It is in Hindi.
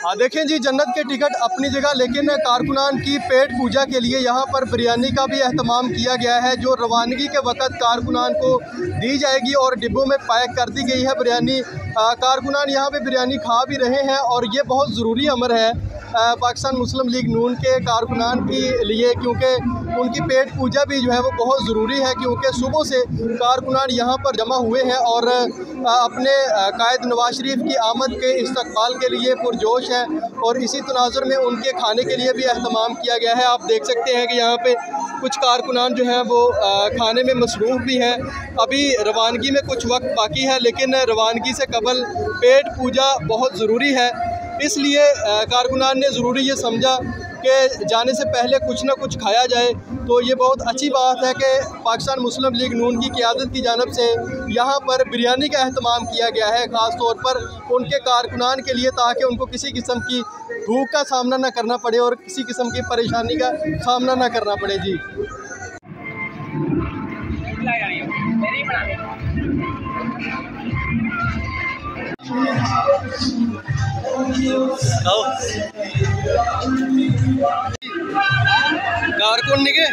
देखें जी, जन्नत के टिकट अपनी जगह, लेकिन कारकुनान की पेट पूजा के लिए यहाँ पर बिरयानी का भी अहतमाम किया गया है, जो रवानगी के वक़्त कारकुनान को दी जाएगी और डिब्बों में पैक कर दी गई है बिरयानी। कारकुनान यहाँ पे बिरयानी खा भी रहे हैं और ये बहुत ज़रूरी अमर है पाकिस्तान मुस्लिम लीग नून के कारकुनान के लिए, क्योंकि उनकी पेट पूजा भी जो है वो बहुत ज़रूरी है, क्योंकि सुबह से कारकुनान यहाँ पर जमा हुए हैं और अपने कायद नवाज शरीफ की आमद के इस्तकबाल के लिए पुरजोश है। और इसी तनाजुर में उनके खाने के लिए भी अहतमाम किया गया है। आप देख सकते हैं कि यहाँ पे कुछ कारकुनान जो हैं वो खाने में मसरूफ़ भी हैं। अभी रवानगी में कुछ वक्त बाकी है, लेकिन रवानगी से कबल पेट पूजा बहुत ज़रूरी है, इसलिए कारकुनान ने ज़रूरी ये समझा कि जाने से पहले कुछ ना कुछ खाया जाए। तो ये बहुत अच्छी बात है कि पाकिस्तान मुस्लिम लीग नून की क़यादत की जानिब से यहाँ पर बिरयानी का अहतमाम किया गया है, ख़ास तौर पर उनके कारकुनान के लिए, ताकि उनको किसी किस्म की भूख का सामना ना करना पड़े और किसी किस्म की परेशानी का सामना ना करना पड़े। जी कारकुन निके